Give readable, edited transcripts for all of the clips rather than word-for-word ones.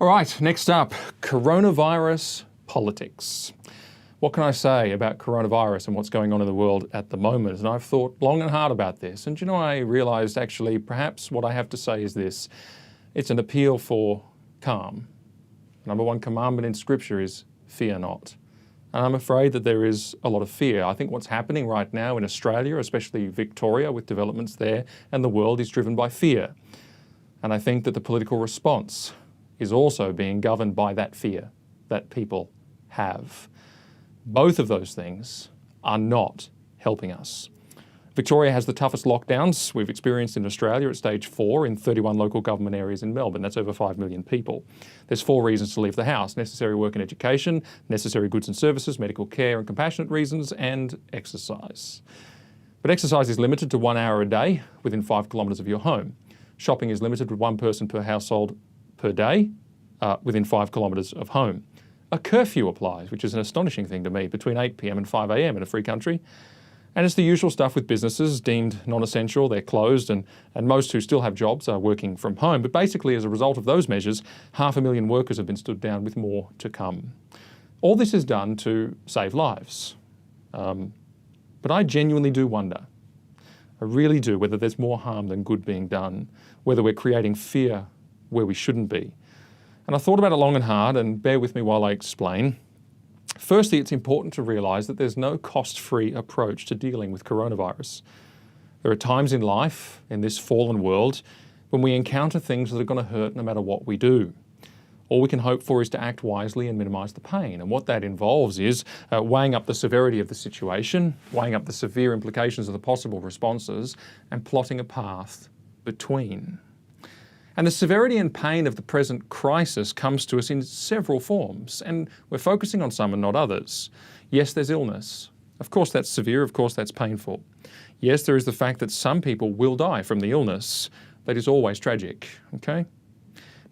All right, next up, coronavirus politics. What can I say about coronavirus and what's going on in the world at the moment? And I've thought long and hard about this. And I realised actually perhaps what I have to say is this. It's an appeal for calm. Number one commandment in Scripture is fear not. And I'm afraid that there is a lot of fear. I think what's happening right now in Australia, especially Victoria with developments there, and the world is driven by fear. And I think that the political response is also being governed by that fear that people have. Both of those things are not helping us. Victoria has the toughest lockdowns we've experienced in Australia at stage 4 in 31 local government areas in Melbourne. That's over 5 million people. There's 4 reasons to leave the house: necessary work and education, necessary goods and services, medical care and compassionate reasons, and exercise. But exercise is limited to 1 hour a day within 5 kilometres of your home. Shopping is limited to 1 person per household per day within 5 kilometres of home. A curfew applies, which is an astonishing thing to me, between 8 p.m. and 5 a.m. in a free country. And it's the usual stuff with businesses deemed non-essential, they're closed, and most who still have jobs are working from home. But basically, as a result of those measures, 500,000 workers have been stood down, with more to come. All this is done to save lives. But I genuinely do wonder, I really do, whether there's more harm than good being done, whether we're creating fear where we shouldn't be. And I thought about it long and hard, and bear with me while I explain. Firstly, it's important to realise that there's no cost-free approach to dealing with coronavirus. There are times in life, in this fallen world, when we encounter things that are going to hurt no matter what we do. All we can hope for is to act wisely and minimise the pain. And what that involves is weighing up the severity of the situation, weighing up the severe implications of the possible responses, and plotting a path between. And the severity and pain of the present crisis comes to us in several forms, and we're focusing on some and not others. Yes, there's illness. Of course that's severe, of course that's painful. Yes, there is the fact that some people will die from the illness. That is always tragic, okay?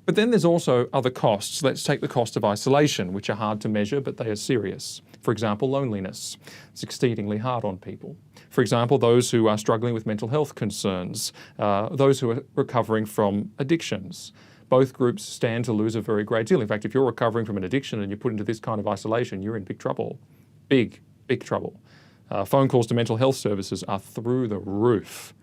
But then there's also other costs. Let's take the cost of isolation, which are hard to measure, but they are serious. For example, loneliness. It's exceedingly hard on people. For example, those who are struggling with mental health concerns, those who are recovering from addictions. Both groups stand to lose a very great deal. In fact, if you're recovering from an addiction and you're put into this kind of isolation, you're in big trouble. Big, big trouble. Phone calls to mental health services are through the roof.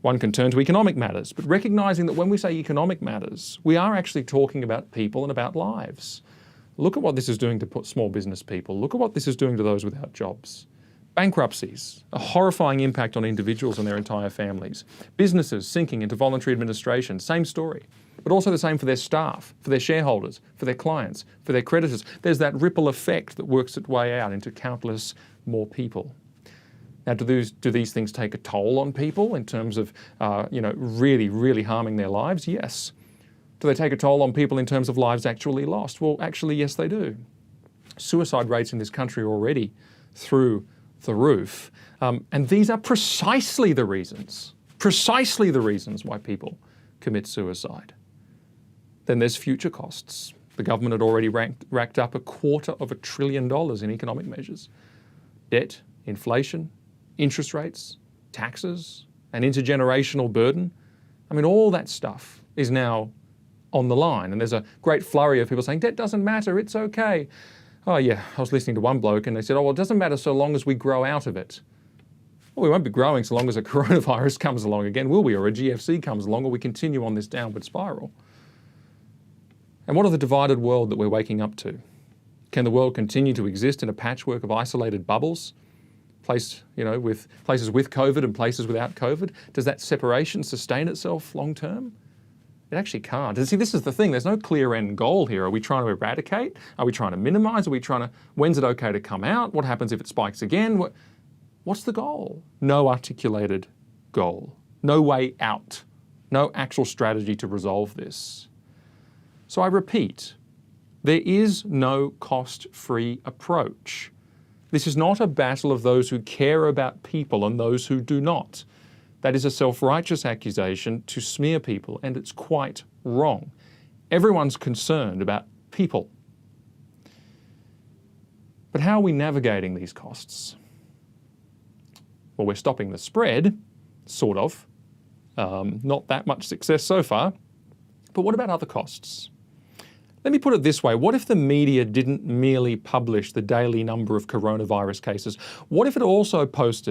One can turn to economic matters, but recognising that when we say economic matters, we are actually talking about people and about lives. Look at what this is doing to small business people. Look at what this is doing to those without jobs. Bankruptcies, a horrifying impact on individuals and their entire families. Businesses sinking into voluntary administration, same story. But also the same for their staff, for their shareholders, for their clients, for their creditors. There's that ripple effect that works its way out into countless more people. Now, do these things take a toll on people in terms of, really, really harming their lives? Yes. Do they take a toll on people in terms of lives actually lost? Well, actually, yes, they do. Suicide rates in this country are already through the roof. And these are precisely the reasons why people commit suicide. Then there's future costs. The government had already racked up $250 billion in economic measures. Debt, inflation, interest rates, taxes, an intergenerational burden. I mean, all that stuff is now on the line. And there's a great flurry of people saying, debt doesn't matter, it's okay. Oh yeah, I was listening to one bloke and they said, oh, well, it doesn't matter so long as we grow out of it. Well, we won't be growing so long as a coronavirus comes along again, will we? Or a GFC comes along, or we continue on this downward spiral. And what of the divided world that we're waking up to? Can the world continue to exist in a patchwork of isolated bubbles? With places with COVID and places without COVID? Does that separation sustain itself long term? It actually can't. And see, this is the thing. There's no clear end goal here. Are we trying to eradicate? Are we trying to minimise? When's it okay to come out? What happens if it spikes again? What's the goal? No articulated goal. No way out. No actual strategy to resolve this. So I repeat, there is no cost-free approach. This is not a battle of those who care about people and those who do not. That is a self-righteous accusation to smear people, and it's quite wrong. Everyone's concerned about people. But how are we navigating these costs? Well, we're stopping the spread, sort of. Not that much success so far. But what about other costs? Let me put it this way. What if the media didn't merely publish the daily number of coronavirus cases? What if it also published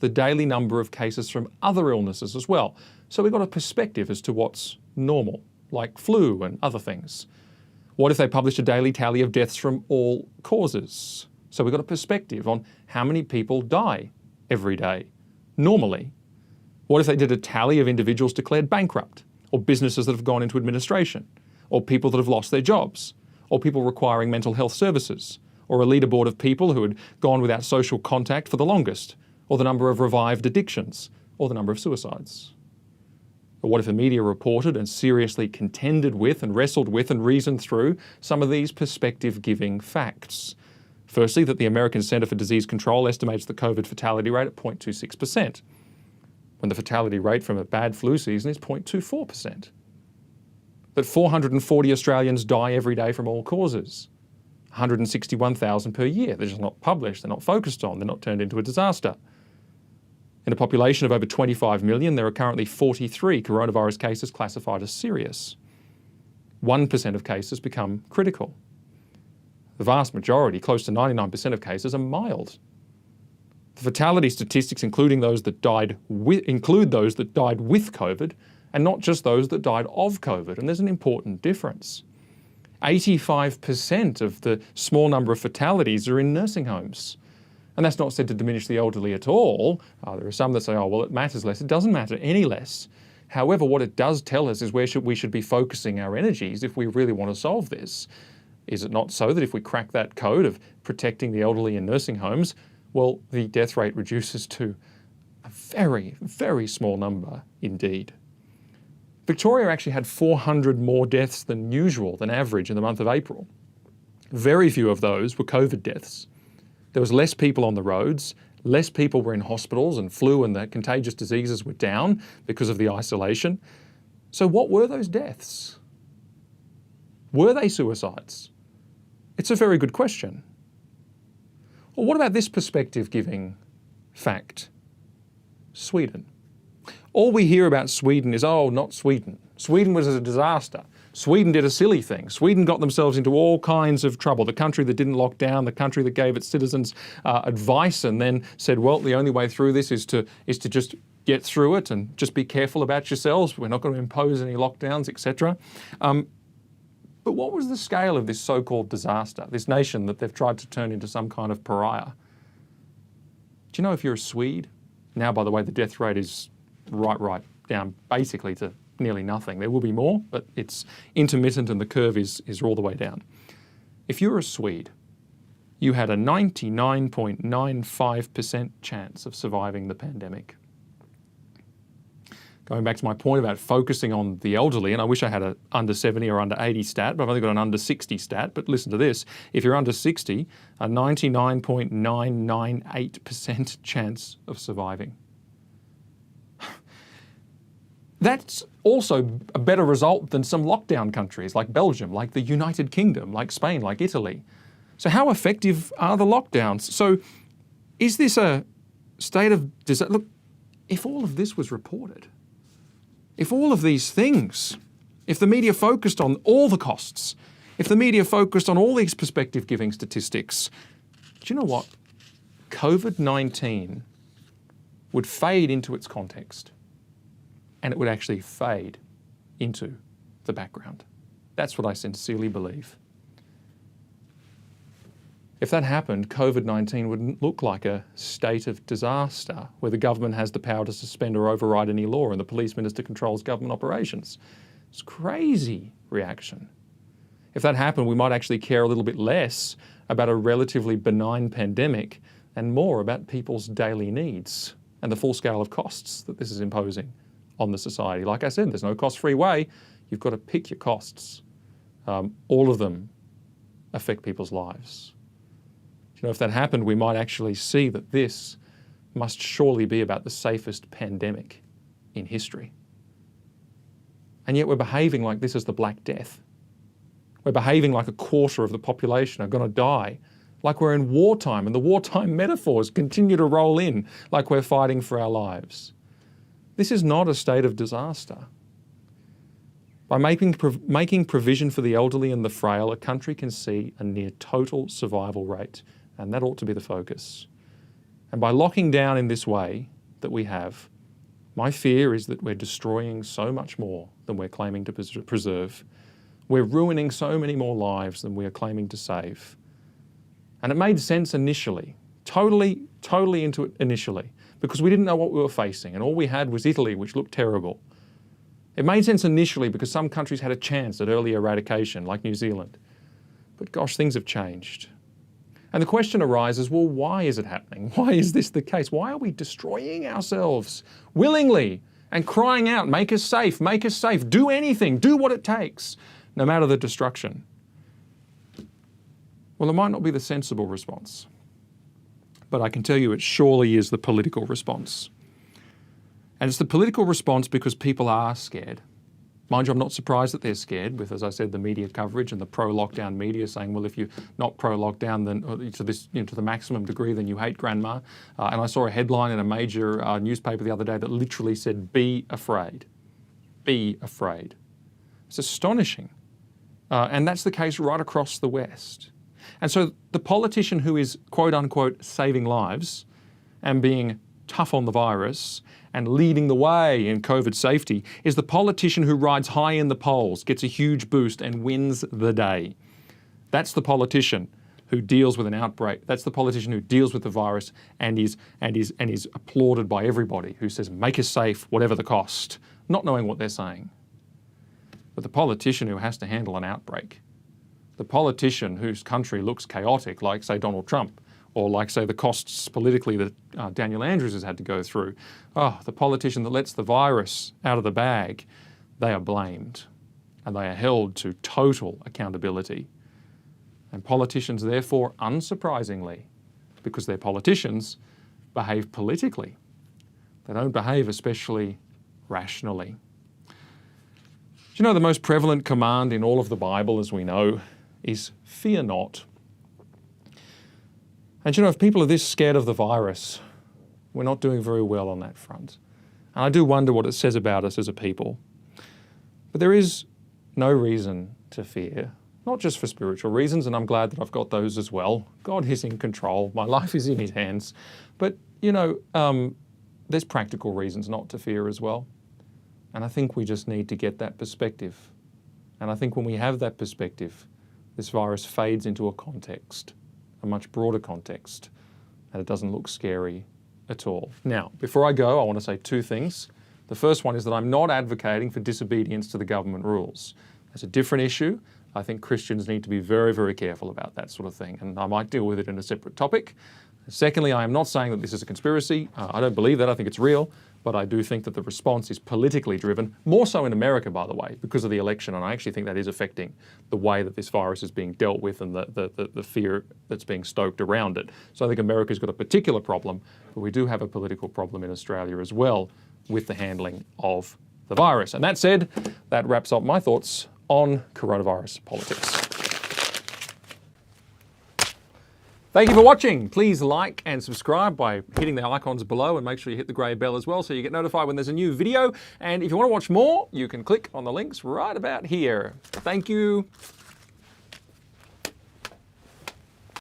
the daily number of cases from other illnesses as well? So we got a perspective as to what's normal, like flu and other things. What if they published a daily tally of deaths from all causes? So we got a perspective on how many people die every day, normally. What if they did a tally of individuals declared bankrupt, or businesses that have gone into administration, or people that have lost their jobs, or people requiring mental health services, or a leaderboard of people who had gone without social contact for the longest, or the number of revived addictions, or the number of suicides? Or what if the media reported and seriously contended with and wrestled with and reasoned through some of these perspective-giving facts? Firstly, that the American Centre for Disease Control estimates the COVID fatality rate at 0.26%, when the fatality rate from a bad flu season is 0.24%. That 440 Australians die every day from all causes, 161,000 per year. They're just not published, they're not focused on, they're not turned into a disaster. In a population of over 25 million, there are currently 43 coronavirus cases classified as serious. 1% of cases become critical. The vast majority, close to 99% of cases, are mild. The fatality statistics, include those that died with COVID, and not just those that died of COVID. And there's an important difference. 85% of the small number of fatalities are in nursing homes. And that's not said to diminish the elderly at all. There are some that say, oh, well, it matters less. It doesn't matter any less. However, what it does tell us is where we should be focusing our energies if we really want to solve this. Is it not so that if we crack that code of protecting the elderly in nursing homes, well, the death rate reduces to a very, very small number indeed. Victoria actually had 400 more deaths than usual, than average, in the month of April. Very few of those were COVID deaths. There was less people on the roads, less people were in hospitals, and flu and the contagious diseases were down because of the isolation. So what were those deaths? Were they suicides? It's a very good question. Well, what about this perspective-giving fact? Sweden. All we hear about Sweden is, oh, not Sweden. Sweden was a disaster. Sweden did a silly thing. Sweden got themselves into all kinds of trouble. The country that didn't lock down, the country that gave its citizens advice and then said, well, the only way through this is to just get through it and just be careful about yourselves. We're not going to impose any lockdowns, etc. But what was the scale of this so-called disaster, this nation that they've tried to turn into some kind of pariah? Do you know if you're a Swede? Now, by the way, the death rate is right down basically to nearly nothing. There will be more, but it's intermittent and the curve is all the way down. If you're a Swede, you had a 99.95% chance of surviving the pandemic. Going back to my point about focusing on the elderly, and I wish I had an under 70 or under 80 stat, but I've only got an under 60 stat. But listen to this. If you're under 60, a 99.998% chance of surviving. That's also a better result than some lockdown countries like Belgium, like the United Kingdom, like Spain, like Italy. So how effective are the lockdowns? So is this a state of disaster? Look, if all of this was reported, if all of these things, if the media focused on all the costs, if the media focused on all these perspective-giving statistics, do you know what? COVID-19 would fade into its context, and it would actually fade into the background. That's what I sincerely believe. If that happened, COVID-19 wouldn't look like a state of disaster where the government has the power to suspend or override any law and the police minister controls government operations. It's a crazy reaction. If that happened, we might actually care a little bit less about a relatively benign pandemic and more about people's daily needs and the full scale of costs that this is imposing on the society. Like I said, there's no cost-free way. You've got to pick your costs. All of them affect people's lives. You know, if that happened, we might actually see that this must surely be about the safest pandemic in history. And yet we're behaving like this is the Black Death. We're behaving like a quarter of the population are going to die, like we're in wartime, and the wartime metaphors continue to roll in like we're fighting for our lives. This is not a state of disaster. By making provision for the elderly and the frail, a country can see a near total survival rate, and that ought to be the focus. And by locking down in this way that we have, my fear is that we're destroying so much more than we're claiming to preserve. We're ruining so many more lives than we are claiming to save. And it made sense initially, totally into it initially, because we didn't know what we were facing, and all we had was Italy, which looked terrible. It made sense initially because some countries had a chance at early eradication, like New Zealand. But gosh, things have changed. And the question arises, well, why is it happening? Why is this the case? Why are we destroying ourselves willingly and crying out, make us safe, do anything, do what it takes, no matter the destruction? Well, it might not be the sensible response, but I can tell you it surely is the political response. And it's the political response because people are scared. Mind you, I'm not surprised that they're scared with, as I said, the media coverage and the pro-lockdown media saying, well, if you're not pro-lockdown then to the maximum degree, then you hate grandma. And I saw a headline in a major newspaper the other day that literally said, be afraid. Be afraid. It's astonishing. And that's the case right across the West. And so the politician who is, quote unquote, saving lives and being tough on the virus and leading the way in COVID safety is the politician who rides high in the polls, gets a huge boost and wins the day. That's the politician who deals with an outbreak. That's the politician who deals with the virus and is applauded by everybody, who says, make us safe, whatever the cost, not knowing what they're saying. But the politician who has to handle an outbreak, the politician whose country looks chaotic, like, say, Donald Trump, or like, say, the costs politically that Daniel Andrews has had to go through. Oh, the politician that lets the virus out of the bag, they are blamed and they are held to total accountability. And politicians, therefore, unsurprisingly, because they're politicians, behave politically. They don't behave especially rationally. Do you know the most prevalent command in all of the Bible, as we know, is fear not. And you know, if people are this scared of the virus, we're not doing very well on that front. And I do wonder what it says about us as a people. But there is no reason to fear, not just for spiritual reasons, and I'm glad that I've got those as well. God is in control. My life is in His hands. But, you know, there's practical reasons not to fear as well. And I think we just need to get that perspective. And I think when we have that perspective, this virus fades into a context, a much broader context, and it doesn't look scary at all. Now, before I go, I want to say two things. The first one is that I'm not advocating for disobedience to the government rules. That's a different issue. I think Christians need to be very, very careful about that sort of thing, and I might deal with it in a separate topic. Secondly, I am not saying that this is a conspiracy. I don't believe that. I think it's real. But I do think that the response is politically driven, more so in America, by the way, because of the election. And I actually think that is affecting the way that this virus is being dealt with and the fear that's being stoked around it. So I think America's got a particular problem, but we do have a political problem in Australia as well with the handling of the virus. And that said, that wraps up my thoughts on coronavirus politics. Thank you for watching. Please like and subscribe by hitting the icons below, and make sure you hit the grey bell as well so you get notified when there's a new video. And if you want to watch more, you can click on the links right about here. Thank you.